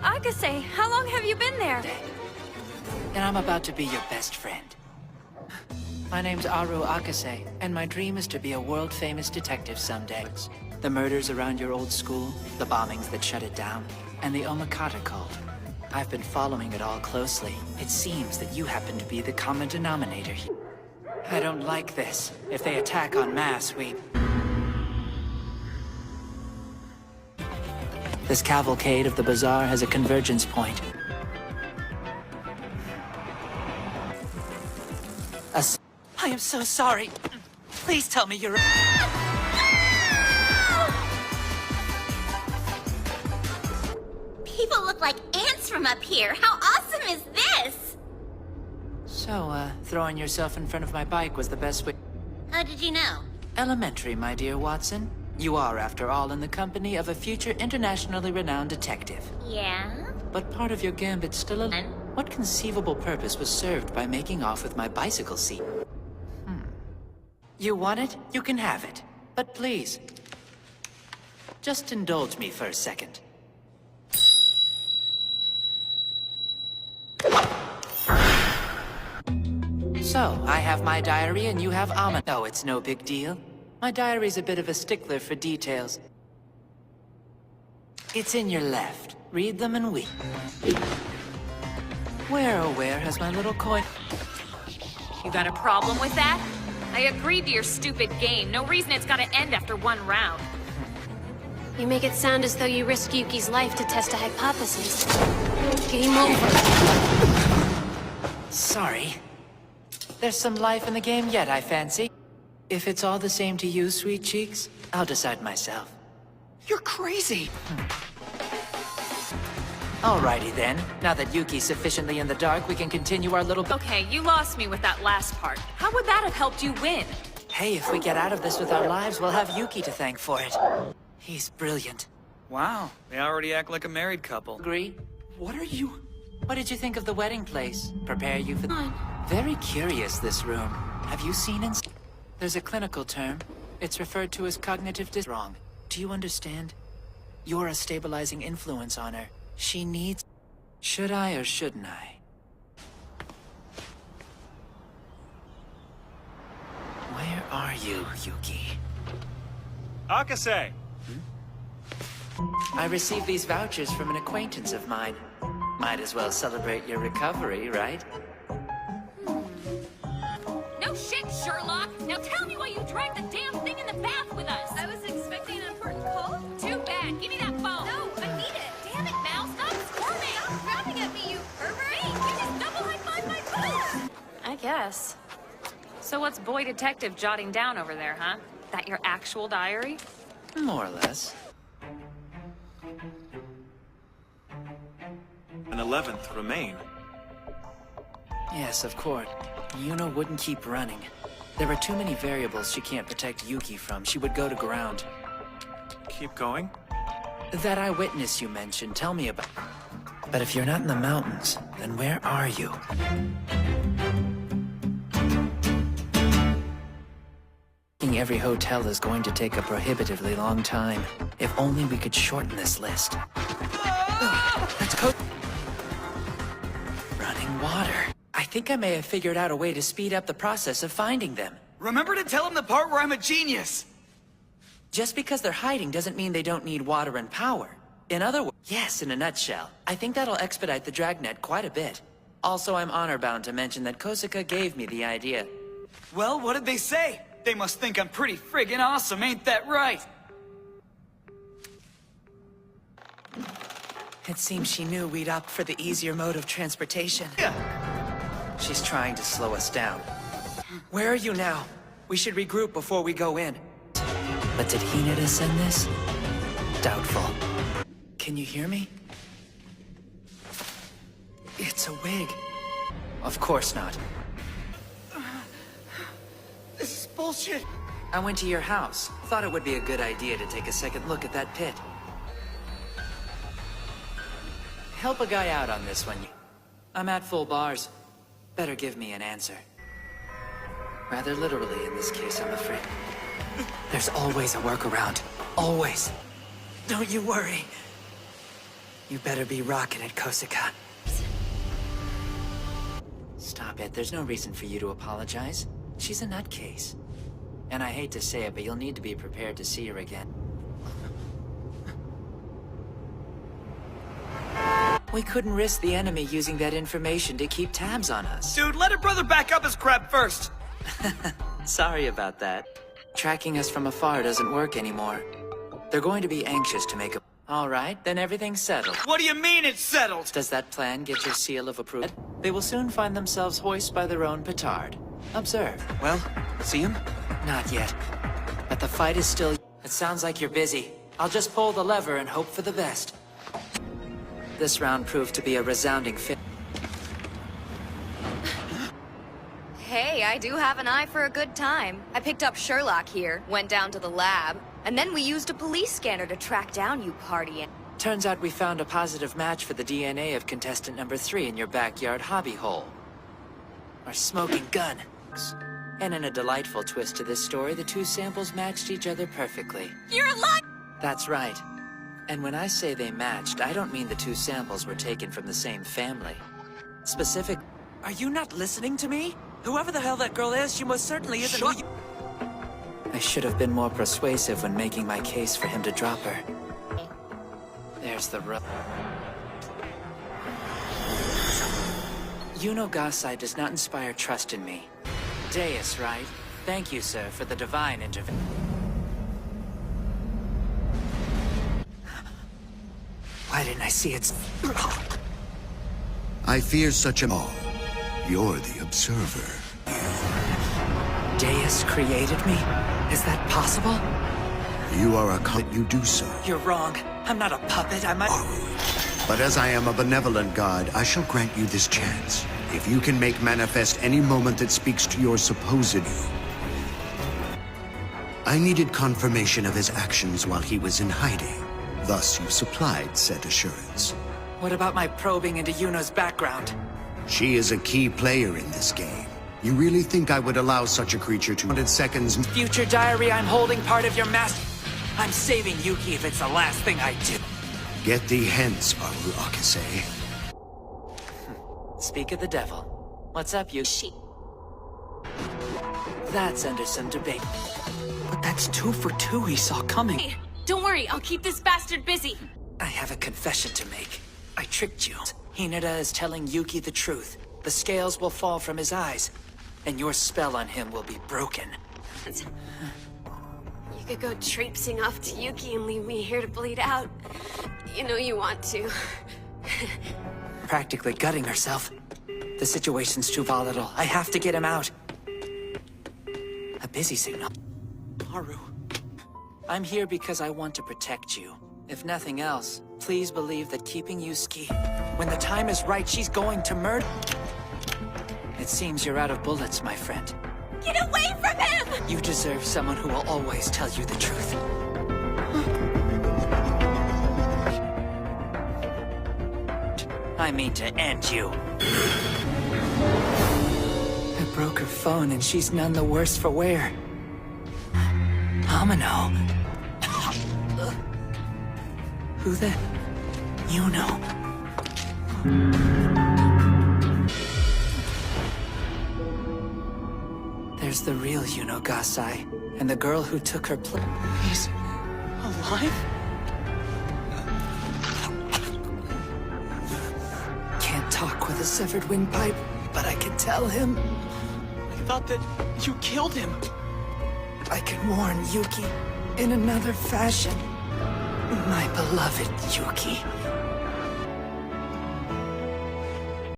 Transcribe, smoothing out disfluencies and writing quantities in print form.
Akisae, how long have you been there? And I'm about to be your best friend. My name's akisae, and my dream is to be a world-famous detective someday. The murders around your old school, the bombings that shut it down, and the Omakata cult. I've been following it all closely. It seems that you happen to be the common denominator here. I don't like this. If they attack en masse, This cavalcade of the bazaar has a convergence point. I am so sorry. Please tell me you're... People look like ants from up here. How awesome is this? So, throwing yourself in front of my bike was the best way... How did you know? Elementary, my dear Watson. You are, after all, in the company of a future internationally renowned detective. Yeah? But part of your gambit's still alive. What conceivable purpose was served by making off with my bicycle seat? You want it? You can have it. But please, just indulge me for a second. So, I have my diary and you have Almond. Oh, it's no big deal. My diary's a bit of a stickler for details. It's in your left. Read them and weep. Where, oh where has my little coin... You got a problem with that? I agreed to your stupid game. No reason it's gotta end after one round. You make it sound as though you risked Yuki's life to test a hypothesis. Game over. Sorry. There's some life in the game yet, I fancy. If it's all the same to you, sweet cheeks, I'll decide myself. You're crazy! Alrighty then. Now that Yuki's sufficiently in the dark, we can continue our little... Okay, you lost me with that last part. How would that have helped you win? Hey, if we get out of this with our lives, we'll have Yuki to thank for it. He's brilliant. Wow, they already act like a married couple. Agree? What are you... What did you think of the wedding place? Prepare you for... Very curious, this room. Have you seen it? There's a clinical term. It's referred to as cognitive wrong. Do you understand? You're a stabilizing influence on her. She needs... Should I or shouldn't I? Where are you, Yuki? Akisae! I received these vouchers from an acquaintance of mine. Might as well celebrate your recovery, right? No shit, Sherlock! Now tell me why you dragged the damn thing in the bath with us! I was expecting an important call. Too bad! Give me that phone! No, I need it! Damn it, Mal! Stop squirming! Stop grabbing at me, you pervert! Hey, you just double high-fived my phone! I guess. So what's Boy Detective jotting down over there, huh? That your actual diary? More or less. An 11th remain. Yes, of course. Yuna wouldn't keep running. There were too many variables she can't protect Yuki from. She would go to ground. Keep going? That eyewitness you mentioned, tell me about... But if you're not in the mountains, then where are you? Every hotel is going to take a prohibitively long time. If only we could shorten this list. Let's go. Running water. I think I may have figured out a way to speed up the process of finding them. Remember to tell him the part where I'm a genius! Just because they're hiding doesn't mean they don't need water and power. In other words, yes, in a nutshell. I think that'll expedite the dragnet quite a bit. Also, I'm honor-bound to mention that Kosaka gave me the idea. Well, what did they say? They must think I'm pretty friggin' awesome, ain't that right? It seems she knew we'd opt for the easier mode of transportation. Yeah. She's trying to slow us down. Where are you now? We should regroup before we go in. But did Hinata send this? Doubtful. Can you hear me? It's a wig. Of course not. This is bullshit. I went to your house. Thought it would be a good idea to take a second look at that pit. Help a guy out on this one. I'm at full bars. Better give me an answer. Rather literally in this case, I'm afraid. There's always a workaround. Always. Don't you worry. You better be rocking it, Kosaka. Stop it. There's no reason for you to apologize. She's a nutcase. And I hate to say it, but you'll need to be prepared to see her again. We couldn't risk the enemy using that information to keep tabs on us. Dude, let her brother back up his crap first. Sorry about that. Tracking us from afar doesn't work anymore. They're going to be anxious to make a... All right, then everything's settled. What do you mean it's settled? Does that plan get your seal of approval? They will soon find themselves hoist by their own petard. Observe. Well, see him? Not yet. But the fight is still... It sounds like you're busy. I'll just pull the lever and hope for the best. This round proved to be a resounding fit. Hey, I do have an eye for a good time. I picked up Sherlock here, went down to the lab, and then we used a police scanner to track down you party. Turns out we found a positive match for the DNA of contestant number 3 in your backyard hobby hole. Our smoking gun. And in a delightful twist to this story, the two samples matched each other perfectly. You're alive! That's right. And when I say they matched, I don't mean the two samples were taken from the same family. Specific... Are you not listening to me? Whoever the hell that girl is, she most certainly isn't who you... I should have been more persuasive when making my case for him to drop her. There's the rub. Yuno Gasai does not inspire trust in me. Deus, right? Thank you, sir, for the divine intervention. Why didn't I see it? I fear such a... Oh, you're the observer. Deus created me? Is that possible? You are a you do so. You're wrong. I'm not a puppet, I'm a... But as I am a benevolent god, I shall grant you this chance. If you can make manifest any moment that speaks to your supposed... I needed confirmation of his actions while he was in hiding. Thus, you supplied said assurance. What about my probing into Yuno's background? She is a key player in this game. You really think I would allow such a creature to... 100 seconds... Future diary, I'm holding part of your master... I'm saving Yuki if it's the last thing I do. Get thee hence, Aru Akisae. Speak of the devil. What's up, Yuki? That's under some debate. But that's 2 for 2 he saw coming. Hey, don't worry, I'll keep this bastard busy. I have a confession to make. I tricked you. Hinata is telling Yuki the truth. The scales will fall from his eyes, and your spell on him will be broken. You could go traipsing off to Yuki and leave me here to bleed out. You know you want to. Practically gutting herself. The situation's too volatile. I have to get him out. A busy signal. Haru. I'm here because I want to protect you. If nothing else, please believe that keeping Yusuke... When the time is right, she's going to murder... It seems you're out of bullets, my friend. Get away from him! You deserve someone who will always tell you the truth. I mean to end you. I broke her phone and she's none the worse for wear. Amino. Who the... You know. There's the real Yuno Gasai, and the girl who took her place. He's alive? Can't talk with a severed windpipe, but I can tell him. I thought that you killed him. I can warn Yuki in another fashion. My beloved Yuki.